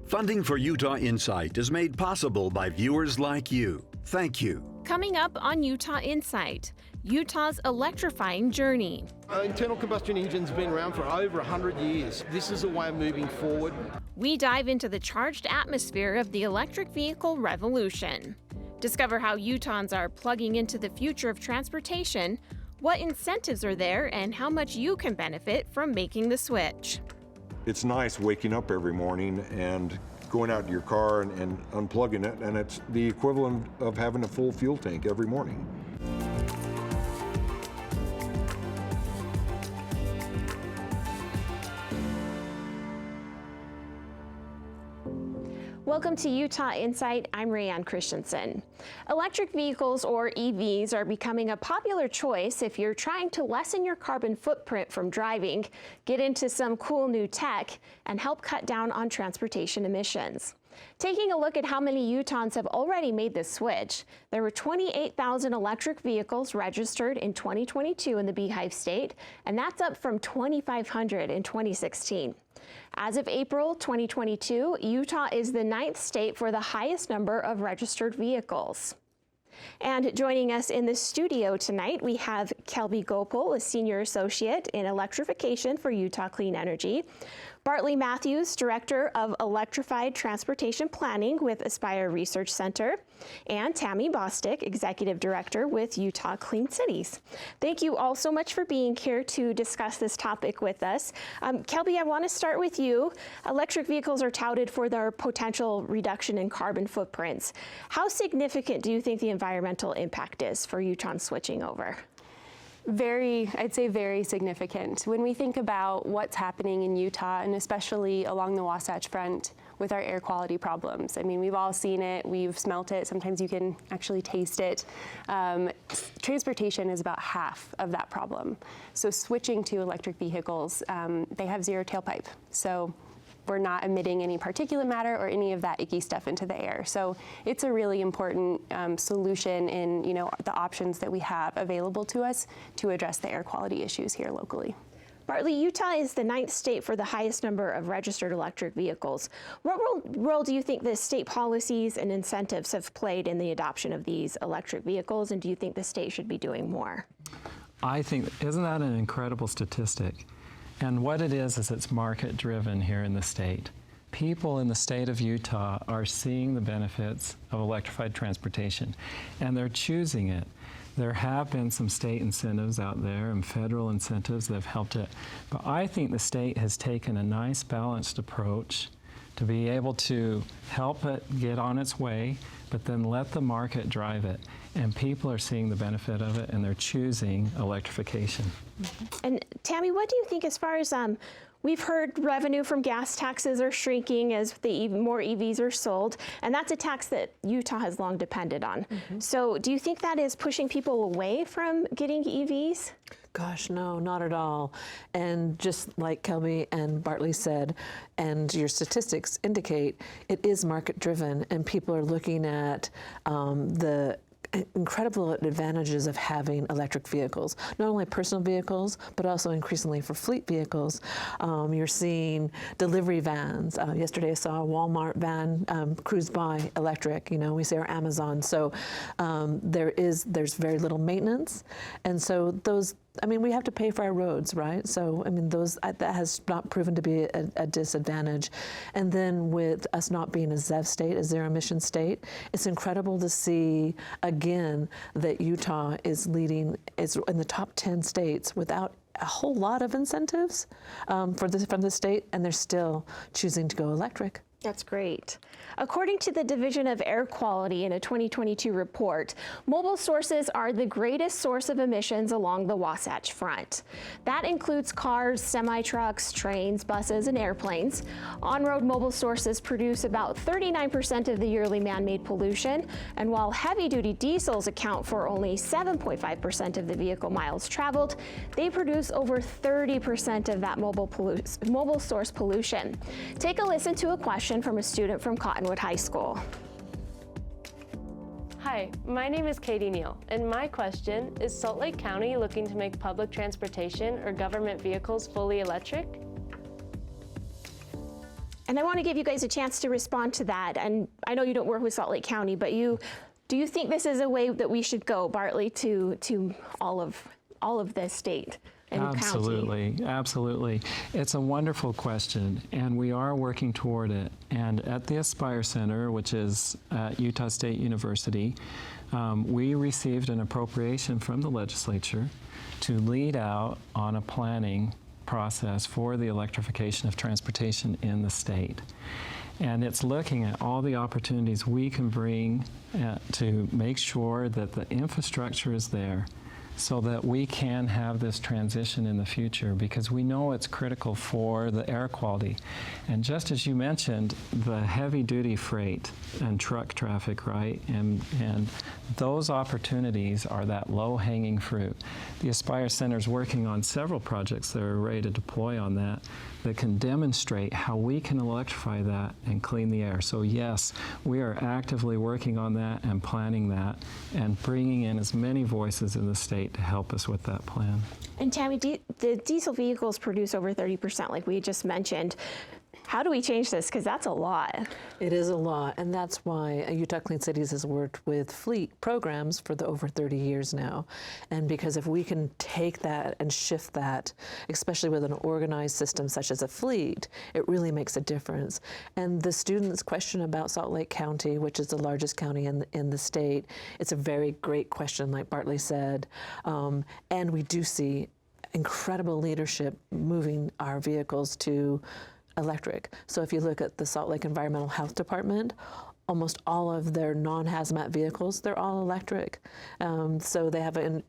Funding for Utah Insight is made possible by viewers like you. Thank you. Coming up on Utah Insight, Utah's electrifying journey. Internal combustion engines have been around for over 100 years. This is a way of moving forward. We dive into the charged atmosphere of the electric vehicle revolution. Discover how Utahns are plugging into the future of transportation, what incentives are there, and how much you can benefit from making the switch. It's nice waking up every morning and going out to your car and unplugging it, and it's the equivalent of having a full fuel tank every morning. Welcome to Utah Insight. I'm Rayanne Christensen. Electric vehicles, or EVs, are becoming a popular choice if you're trying to lessen your carbon footprint from driving, get into some cool new tech, and help cut down on transportation emissions. Taking a look at how many Utahns have already made this switch, there were 28,000 electric vehicles registered in 2022 in the Beehive State, and that's up from 2,500 in 2016. As of April 2022, Utah is the 9th state for the highest number of registered vehicles. And joining us in the studio tonight, we have Kelby Gopal, a senior associate in electrification for Utah Clean Energy, Bartley Matthews, Director of Electrified Transportation Planning with Aspire Research Center, and Tammy Bostic, Executive Director with Utah Clean Cities. Thank you all so much for being here to discuss this topic with us. Kelby, I want to start with you. Electric vehicles are touted for their potential reduction in carbon footprints. How significant do you think the environmental impact is for Utah switching over? I'd say very significant. When we think about what's happening in Utah, and especially along the Wasatch Front with our air quality problems. I mean, we've all seen it, we've smelt it, sometimes you can actually taste it. Transportation is about half of that problem. So switching to electric vehicles, they have zero tailpipe. So we're not emitting any particulate matter or any of that icky stuff into the air. So it's a really important solution in the options that we have available to us to address the air quality issues here locally. Bartley, Utah is the 9th state for the highest number of registered electric vehicles. What role do you think the state policies and incentives have played in the adoption of these electric vehicles, and do you think the state should be doing more? I think, isn't that an incredible statistic? And what it is it's market driven here in the state. People in the state of Utah are seeing the benefits of electrified transportation, and they're choosing it. There have been some state incentives out there and federal incentives that have helped it. But I think the state has taken a nice balanced approach to be able to help it get on its way, but then let the market drive it. And people are seeing the benefit of it, and they're choosing electrification. And Tammy, what do you think as far as, we've heard revenue from gas taxes are shrinking as more EVs are sold, and that's a tax that Utah has long depended on. So do you think that is pushing people away from getting EVs? Gosh, no, not at all. And just like Kelby and Bartley said, and your statistics indicate, it is market driven, and people are looking at the incredible advantages of having electric vehicles, not only personal vehicles, but also increasingly for fleet vehicles. You're seeing delivery vans. Yesterday I saw a Walmart van cruise by electric, we say our Amazon. So there's very little maintenance. And so we have to pay for our roads, right? So, that has not proven to be a disadvantage. And then with us not being a ZEV state, a zero emission state, it's incredible to see, again, that Utah is in the top 10 states without a whole lot of incentives from the state, and they're still choosing to go electric. That's great. According to the Division of Air Quality in a 2022 report, mobile sources are the greatest source of emissions along the Wasatch Front. That includes cars, semi-trucks, trains, buses, and airplanes. On-road mobile sources produce about 39% of the yearly man-made pollution, and while heavy-duty diesels account for only 7.5% of the vehicle miles traveled, they produce over 30% of that mobile source pollution. Take a listen to a question from a student from Cottonwood High School. Hi, my name is Katie Neal, and my question is Salt Lake County looking to make public transportation or government vehicles fully electric? And I want to give you guys a chance to respond to that. And I know you don't work with Salt Lake County, but do you think this is a way that we should go, Bartley, to all of the state and Absolutely, county? absolutely. It's a wonderful question, and we are working toward it. And at the Aspire Center, which is at Utah State University, we received an appropriation from the legislature to lead out on a planning process for the electrification of transportation in the state. And it's looking at all the opportunities we can bring to make sure that the infrastructure is there so that we can have this transition in the future, because we know it's critical for the air quality. And just as you mentioned, the heavy-duty freight and truck traffic, right? And those opportunities are that low-hanging fruit. The Aspire Center is working on several projects that are ready to deploy on that can demonstrate how we can electrify that and clean the air. So yes, we are actively working on that and planning that and bringing in as many voices in the state to help us with that plan. And Tammy, the diesel vehicles produce over 30%, like we just mentioned. How do we change this? Because that's a lot. It is a lot, and that's why Utah Clean Cities has worked with fleet programs for over 30 years now. And because if we can take that and shift that, especially with an organized system such as a fleet, it really makes a difference. And the students' question about Salt Lake County, which is the largest county in the state, it's a very great question, like Bartley said. And we do see incredible leadership moving our vehicles to electric. So if you look at the Salt Lake Environmental Health Department, almost all of their non-hazmat vehicles, they're all electric. So they have one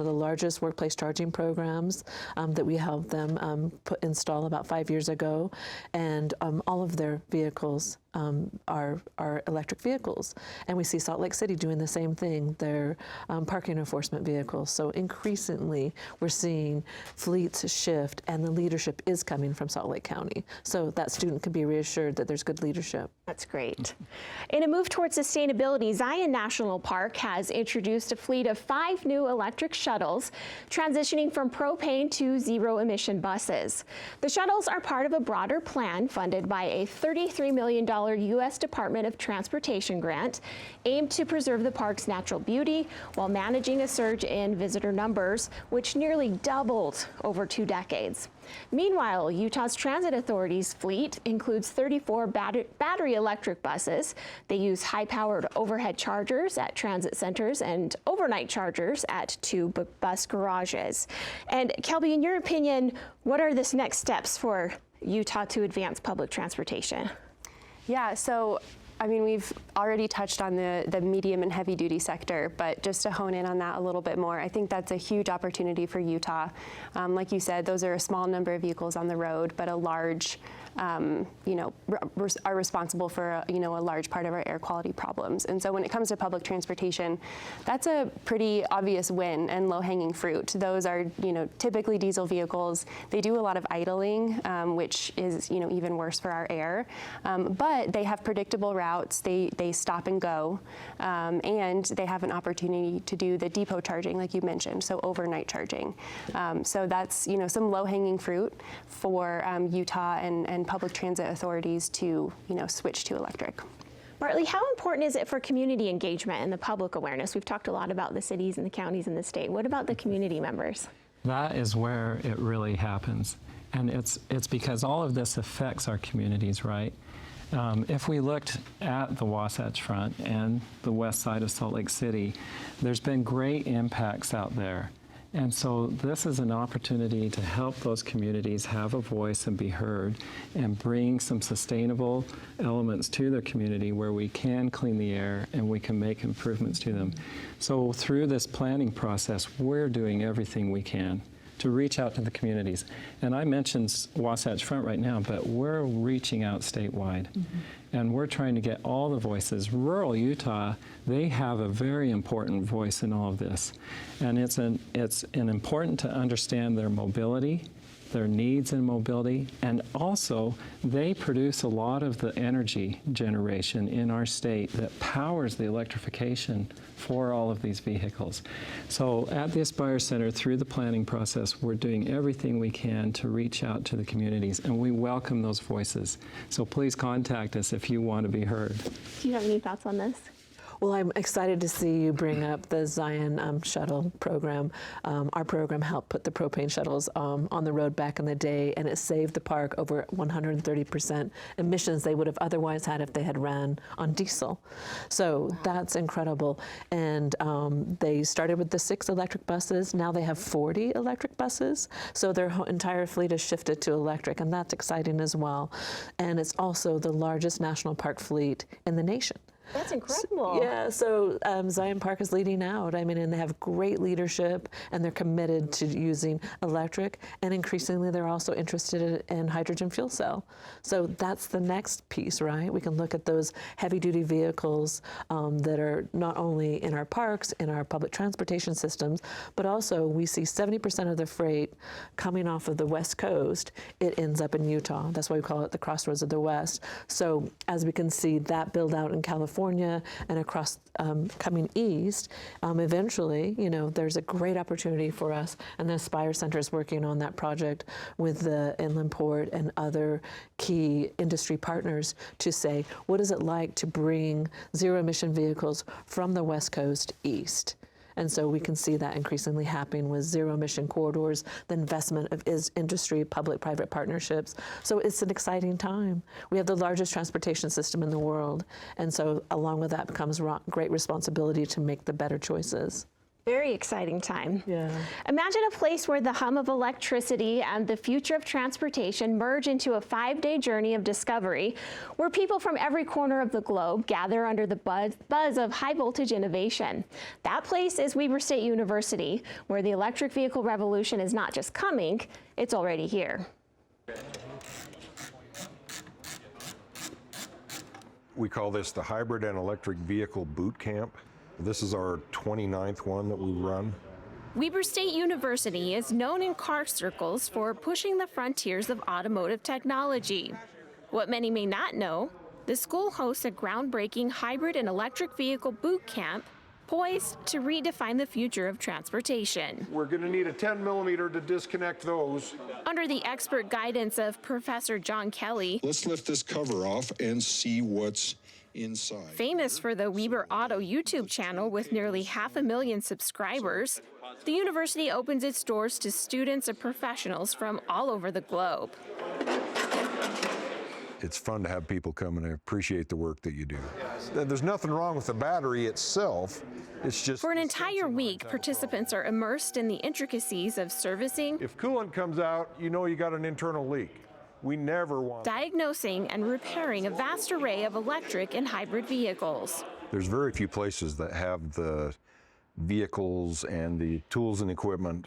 of the largest workplace charging programs that we helped them install about 5 years ago, and all of their vehicles are electric vehicles. And we see Salt Lake City doing the same thing, their parking enforcement vehicles. So increasingly, we're seeing fleets shift, and the leadership is coming from Salt Lake County. So that student can be reassured that there's good leadership. That's great. In a move towards sustainability, Zion National Park has introduced a fleet of 5 new electric shuttles, transitioning from propane to zero-emission buses. The shuttles are part of a broader plan funded by a $33 million U.S. Department of Transportation grant aimed to preserve the park's natural beauty while managing a surge in visitor numbers, which nearly doubled over 2 decades. Meanwhile, Utah's Transit Authority's fleet includes 34 battery electric buses. They use high-powered overhead chargers at transit centers and overnight chargers at 2 bus garages. And Kelby, in your opinion, what are the next steps for Utah to advance public transportation? Yeah, so I mean, we've already touched on the medium and heavy duty sector, but just to hone in on that a little bit more, I think that's a huge opportunity for Utah. Like you said, those are a small number of vehicles on the road, but a large, are responsible for, a large part of our air quality problems. And so when it comes to public transportation, that's a pretty obvious win and low-hanging fruit. Those are, typically diesel vehicles. They do a lot of idling, which is, even worse for our air. But they have predictable routes. They stop and go, and they have an opportunity to do the depot charging, like you mentioned, so overnight charging. So that's some low-hanging fruit for Utah and public transit authorities to switch to electric. Bartley, how important is it for community engagement and the public awareness? We've talked a lot about the cities and the counties and the state. What about the community members? That is where it really happens, and it's because all of this affects our communities, right? If we looked at the Wasatch Front and the west side of Salt Lake City, there's been great impacts out there. And so this is an opportunity to help those communities have a voice and be heard and bring some sustainable elements to their community where we can clean the air and we can make improvements to them. So through this planning process, we're doing everything we can to reach out to the communities. And I mentioned Wasatch Front right now, but we're reaching out statewide. And we're trying to get all the voices. Rural Utah, they have a very important voice in all of this. And it's important to understand their mobility their needs in mobility, and also they produce a lot of the energy generation in our state that powers the electrification for all of these vehicles. So at the Aspire Center, through the planning process, we're doing everything we can to reach out to the communities, and we welcome those voices. So please contact us if you want to be heard. Do you have any thoughts on this? Well, I'm excited to see you bring up the Zion shuttle program. Our program helped put the propane shuttles on the road back in the day, and it saved the park over 130% emissions they would have otherwise had if they had ran on diesel. So that's incredible. And they started with the 6 electric buses. Now they have 40 electric buses. So their entire fleet has shifted to electric, and that's exciting as well. And it's also the largest national park fleet in the nation. That's incredible. Yeah, so Zion Park is leading out. I mean, and they have great leadership, and they're committed to using electric, and increasingly they're also interested in hydrogen fuel cell. So that's the next piece, right? We can look at those heavy-duty vehicles that are not only in our parks, in our public transportation systems, but also we see 70% of the freight coming off of the West Coast, it ends up in Utah. That's why we call it the Crossroads of the West. So as we can see that build out in California, and across coming east, eventually, you know, there's a great opportunity for us, and the Aspire Center is working on that project with the Inland Port and other key industry partners to say, what is it like to bring zero-emission vehicles from the West Coast east? And so we can see that increasingly happening with zero-emission corridors, the investment of industry, public-private partnerships. So it's an exciting time. We have the largest transportation system in the world, and so along with that comes great responsibility to make the better choices. Very exciting time. Yeah. Imagine a place where the hum of electricity and the future of transportation merge into a 5-day journey of discovery, where people from every corner of the globe gather under the buzz of high voltage innovation. That place is Weber State University, where the electric vehicle revolution is not just coming, it's already here. We call this the Hybrid and Electric Vehicle Boot Camp. This is our 29th one that we run. Weber State University is known in car circles for pushing the frontiers of automotive technology. What many may not know, the school hosts a groundbreaking hybrid and electric vehicle boot camp poised to redefine the future of transportation. We're going to need a 10mm to disconnect those. Under the expert guidance of Professor John Kelly, let's lift this cover off and see what's inside. Famous for the Weber Auto YouTube channel with nearly 500,000 subscribers, the university opens its doors to students and professionals from all over the globe. It's fun to have people come and appreciate the work that you do. There's nothing wrong with the battery itself. It's just For an entire week, participants are immersed in the intricacies of servicing, if coolant comes out, you know you got an internal leak. We never want. diagnosing, and repairing a vast array of electric and hybrid vehicles. There's very few places that have the vehicles and the tools and equipment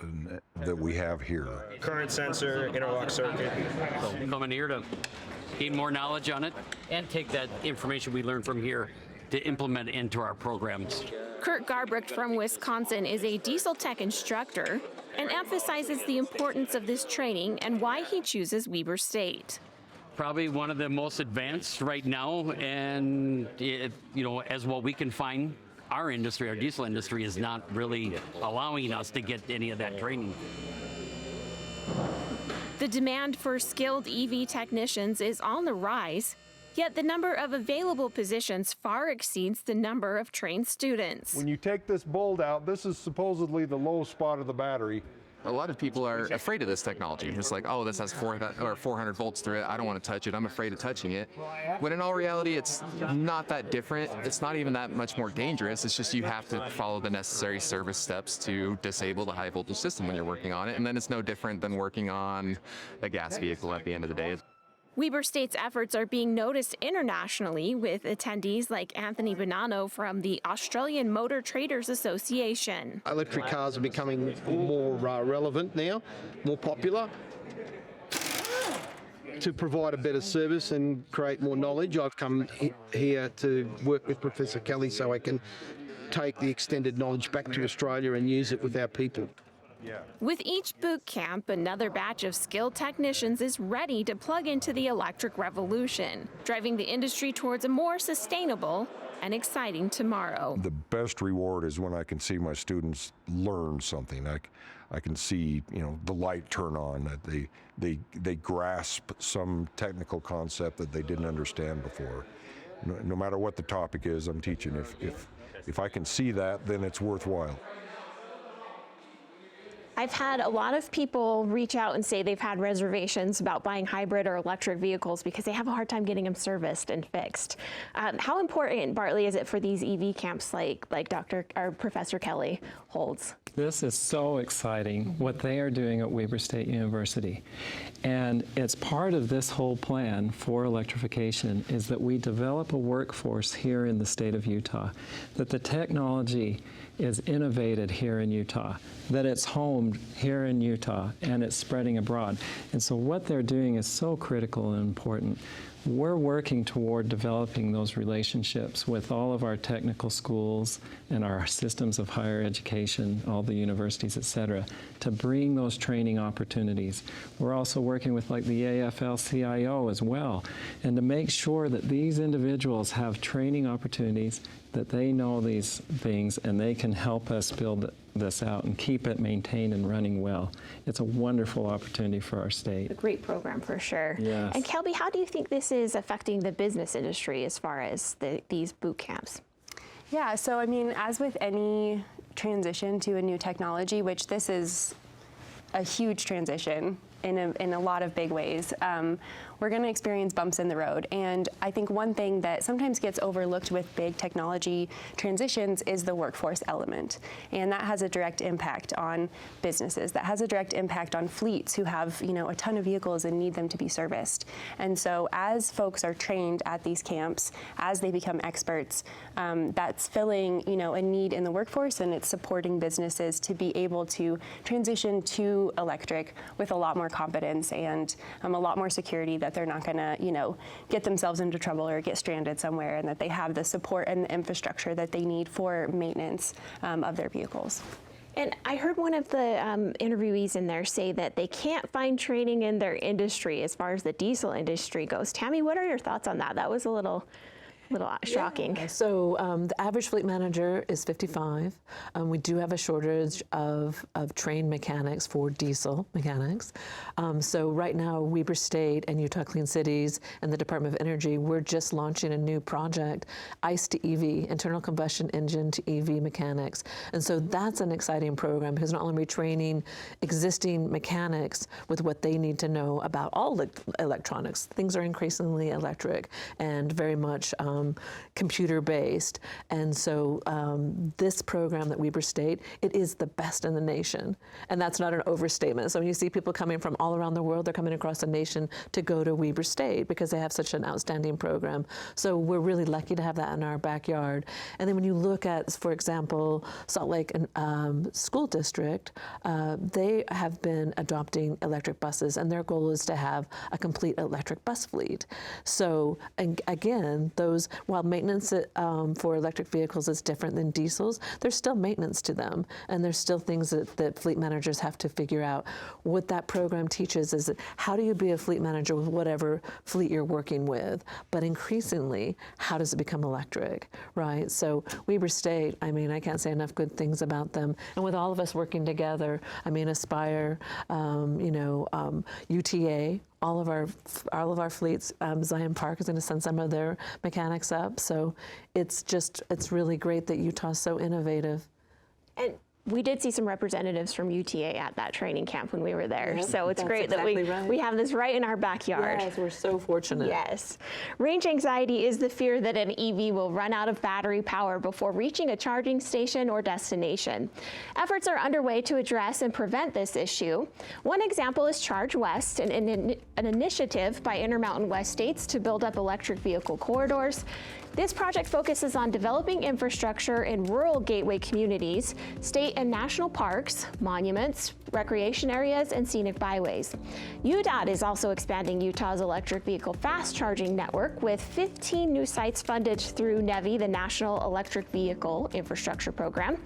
that we have here. Current sensor, interlock circuit. So coming here to gain more knowledge on it and take that information we learned from here to implement into our programs. Kurt Garbrecht from Wisconsin is a diesel tech instructor and emphasizes the importance of this training and why he chooses Weber State. Probably one of the most advanced right now, and as what we can find, our industry, our diesel industry, is not really allowing us to get any of that training. The demand for skilled EV technicians is on the rise, yet the number of available positions far exceeds the number of trained students. When you take this bolt out, this is supposedly the low spot of the battery. A lot of people are afraid of this technology. It's like, oh, this has 400 volts through it. I don't want to touch it. I'm afraid of touching it. When in all reality, it's not that different. It's not even that much more dangerous. It's just you have to follow the necessary service steps to disable the high voltage system when you're working on it. And then it's no different than working on a gas vehicle at the end of the day. Weber State's efforts are being noticed internationally, with attendees like Anthony Bonanno from the Australian Motor Traders Association. Electric cars are becoming more relevant now, more popular. To provide a better service and create more knowledge, I've come here to work with Professor Kelly so I can take the extended knowledge back to Australia and use it with our people. With each boot camp, another batch of skilled technicians is ready to plug into the electric revolution, driving the industry towards a more sustainable and exciting tomorrow. The best reward is when I can see my students learn something. I can see, the light turn on, that they grasp some technical concept that they didn't understand before. No matter what the topic is I'm teaching, if I can see that, then it's worthwhile. I've had a lot of people reach out and say they've had reservations about buying hybrid or electric vehicles because they have a hard time getting them serviced and fixed. How important, Bartley, is it for these EV camps like Professor Kelly holds? This is so exciting, what they are doing at Weber State University. And it's part of this whole plan for electrification is that we develop a workforce here in the state of Utah, that the technology is innovated here in Utah, that it's homed here in Utah, and it's spreading abroad. And so what they're doing is so critical and important. We're working toward developing those relationships with all of our technical schools and our systems of higher education, all the universities, et cetera, to bring those training opportunities. We're also working with like the AFL-CIO as well, and to make sure that these individuals have training opportunities, that they know these things, and they can help us build this out and keep it maintained and running well. It's a wonderful opportunity for our state. A great program for sure. Yes. And Kelby, how do you think this is affecting the business industry as far as these boot camps? Yeah, so I mean, as with any transition to a new technology, which this is a huge transition in a lot of big ways, we're going to experience bumps in the road. And I think one thing that sometimes gets overlooked with big technology transitions is the workforce element. And that has a direct impact on businesses. That has a direct impact on fleets who have, a ton of vehicles and need them to be serviced. And so as folks are trained at these camps, as they become experts, that's filling, a need in the workforce, and it's supporting businesses to be able to transition to electric with a lot more competence and a lot more security that they're not going to, get themselves into trouble or get stranded somewhere, and that they have the support and the infrastructure that they need for maintenance of their vehicles. And I heard one of the interviewees in there say that they can't find training in their industry as far as the diesel industry goes. Tammy, what are your thoughts on that? That was a little shocking. Yeah. So the average fleet manager is 55. We do have a shortage of trained mechanics for diesel mechanics. So right now, Weber State and Utah Clean Cities and the Department of Energy, we're just launching a new project, ICE to EV, internal combustion engine to EV mechanics. And so that's an exciting program because not only are we training existing mechanics with what they need to know about all the electronics, things are increasingly electric and very much computer-based. And so this program at Weber State, it is the best in the nation. And that's not an overstatement. So when you see people coming from all around the world, they're coming across the nation to go to Weber State because they have such an outstanding program. So we're really lucky to have that in our backyard. And then when you look at, for example, Salt Lake School District, they have been adopting electric buses, and their goal is to have a complete electric bus fleet. So, and again, those, while maintenance for electric vehicles is different than diesels, there's still maintenance to them, and there's still things that fleet managers have to figure out. What that program teaches is that how do you be a fleet manager with whatever fleet you're working with, but increasingly, how does it become electric, right? So Weber State, I mean, I can't say enough good things about them. And with all of us working together, I mean, Aspire, UTA, all of our fleets, Zion Park is going to send some of their mechanics up. So it's really great that Utah's so innovative. And we did see some representatives from UTA at that training camp when we were there. Yep, so it's great exactly that we have this right in our backyard. Yes, we're so fortunate. Yes. Range anxiety is the fear that an EV will run out of battery power before reaching a charging station or destination. Efforts are underway to address and prevent this issue. One example is Charge West, an initiative by Intermountain West states to build up electric vehicle corridors. This project focuses on developing infrastructure in rural gateway communities. State and national parks, monuments, recreation areas, and scenic byways. UDOT is also expanding Utah's electric vehicle fast charging network with 15 new sites funded through NEVI, the National Electric Vehicle Infrastructure Program.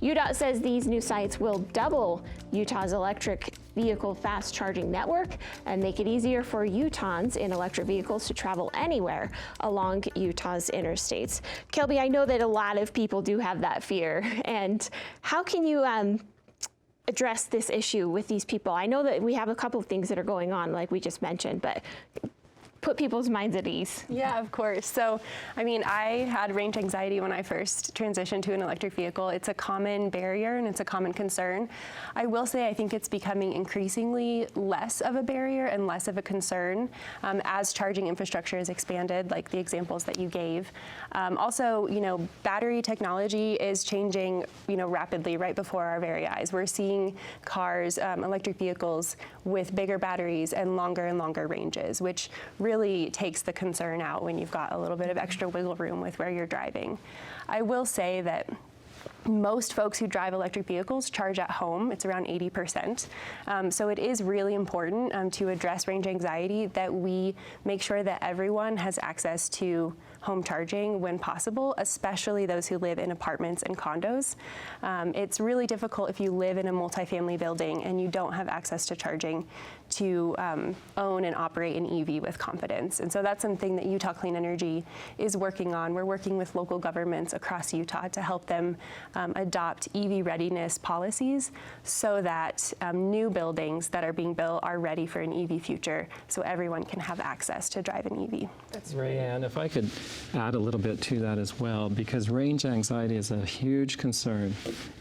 UDOT says these new sites will double Utah's electric vehicle fast charging network and make it easier for Utahns in electric vehicles to travel anywhere along Utah's interstates. Kelby, I know that a lot of people do have that fear, and how can you address this issue with these people? I know that we have a couple of things that are going on, like we just mentioned, but put people's minds at ease. Yeah, of course. So, I mean, I had range anxiety when I first transitioned to an electric vehicle. It's a common barrier and it's a common concern. I will say I think it's becoming increasingly less of a barrier and less of a concern as charging infrastructure is expanded, like the examples that you gave. Also, you know, battery technology is changing, you know, rapidly right before our very eyes. We're seeing cars, electric vehicles with bigger batteries and longer ranges, which really takes the concern out when you've got a little bit of extra wiggle room with where you're driving. I will say that most folks who drive electric vehicles charge at home. It's around 80%. So it is really important to address range anxiety that we make sure that everyone has access to home charging when possible, especially those who live in apartments and condos. It's really difficult if you live in a multifamily building and you don't have access to charging to own and operate an EV with confidence. And so that's something that Utah Clean Energy is working on. We're working with local governments across Utah to help them adopt EV readiness policies so that new buildings that are being built are ready for an EV future so everyone can have access to drive an EV. That's Rayanne, if I could add a little bit to that as well, because range anxiety is a huge concern.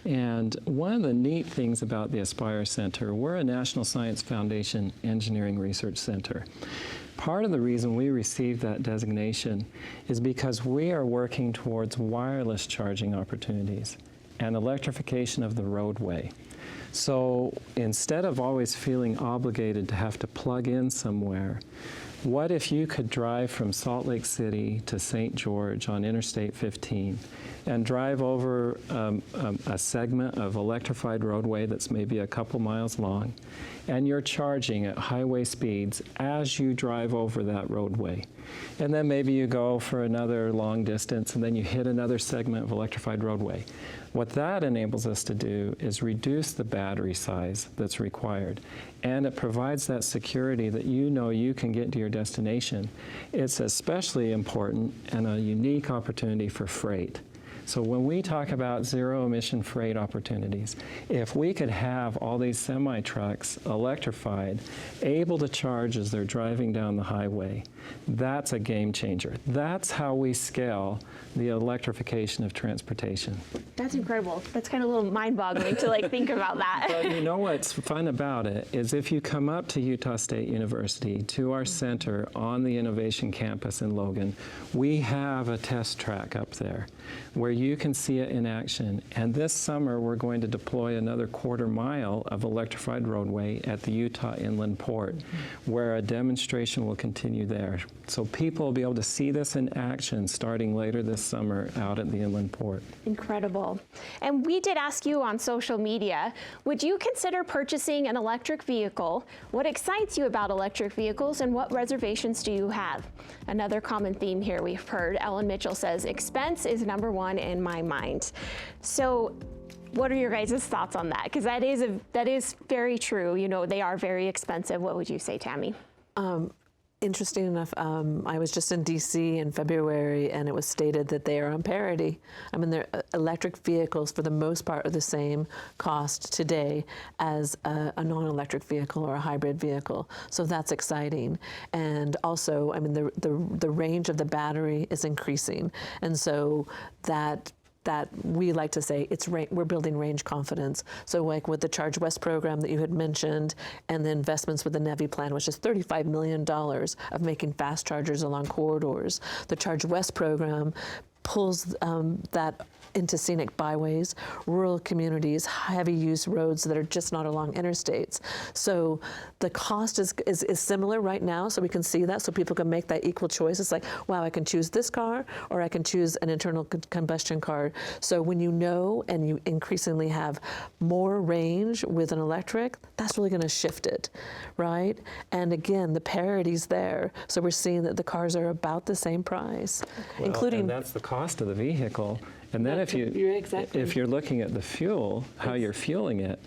And one of the neat things about the Aspire Center, we're a National Science Foundation Engineering Research Center. Part of the reason we received that designation is because we are working towards wireless charging opportunities and electrification of the roadway. So instead of always feeling obligated to have to plug in somewhere, what if you could drive from Salt Lake City to St. George on Interstate 15 and drive over a segment of electrified roadway that's maybe a couple miles long, and you're charging at highway speeds as you drive over that roadway. And then maybe you go for another long distance and then you hit another segment of electrified roadway. What that enables us to do is reduce the battery size that's required, and it provides that security that you know you can get to your destination. It's especially important and a unique opportunity for freight. So when we talk about zero-emission freight opportunities, if we could have all these semi-trucks electrified, able to charge as they're driving down the highway, that's a game changer. That's how we scale the electrification of transportation. That's incredible. That's kind of a little mind-boggling to like think about that. But you know what's fun about it is if you come up to Utah State University, to our center on the Innovation Campus in Logan, we have a test track up there where you can see it in action. And this summer, we're going to deploy another 1/4 mile of electrified roadway at the Utah Inland Port, where a demonstration will continue there. So people will be able to see this in action starting later this summer out at the Inland Port. Incredible. And we did ask you on social media, would you consider purchasing an electric vehicle? What excites you about electric vehicles, and what reservations do you have? Another common theme here we've heard, Ellen Mitchell says, expense is #1 in my mind. So what are your guys' thoughts on that? Because that is very true. You know, they are very expensive. What would you say, Tammy? Interesting enough, I was just in DC in February, and it was stated that they are on parity. I mean, their electric vehicles, for the most part, are the same cost today as a non-electric vehicle or a hybrid vehicle. So that's exciting. And also, I mean, the range of the battery is increasing, and so that we like to say we're building range confidence. So like with the Charge West program that you had mentioned, and the investments with the NEVI plan, which is $35 million of making fast chargers along corridors. The Charge West program pulls that into scenic byways, rural communities, heavy use roads that are just not along interstates. So the cost is similar right now, so we can see that, so people can make that equal choice. It's like, wow, I can choose this car, or I can choose an internal combustion car. So when you know and you increasingly have more range with an electric, that's really going to shift it, right? And again, the parity's there. So we're seeing that the cars are about the same price, including. And that's the cost of the vehicle. And then if you're looking at the fuel, how you're fueling it,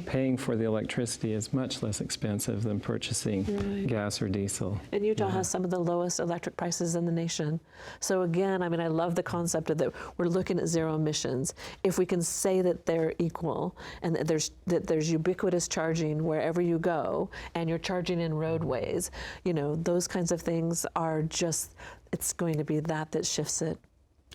paying for the electricity is much less expensive than purchasing gas or diesel. And Utah has some of the lowest electric prices in the nation. So again, I mean, I love the concept of that we're looking at zero emissions. If we can say that they're equal and that there's ubiquitous charging wherever you go, and you're charging in roadways, you know, those kinds of things are just, it's going to be that shifts it.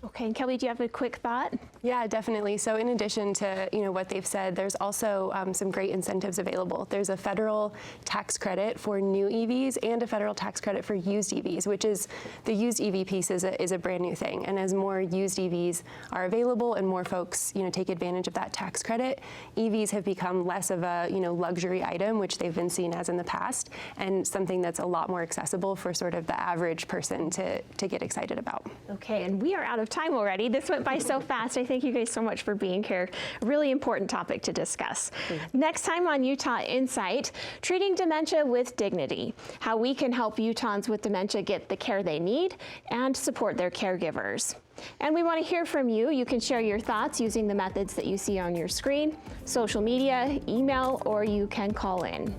Okay, and Kelly, do you have a quick thought? Yeah, definitely. So in addition to what they've said, there's also some great incentives available. There's a federal tax credit for new EVs and a federal tax credit for used EVs, which is the used EV piece is a brand new thing. And as more used EVs are available and more folks take advantage of that tax credit, EVs have become less of a luxury item, which they've been seen as in the past, and something that's a lot more accessible for sort of the average person to get excited about. Okay, and we are out of time already. This went by so fast. I thank you guys so much for being here. Really important topic to discuss. Next time on Utah Insight, treating dementia with dignity, how we can help Utahns with dementia get the care they need and support their caregivers. And we want to hear from you. You can share your thoughts using the methods that you see on your screen, social media, email, or you can call in.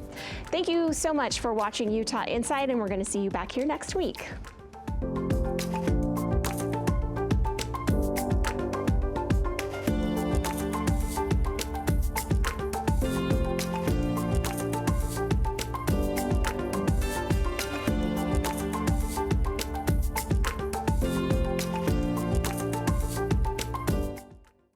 Thank you so much for watching Utah Insight, and we're going to see you back here next week.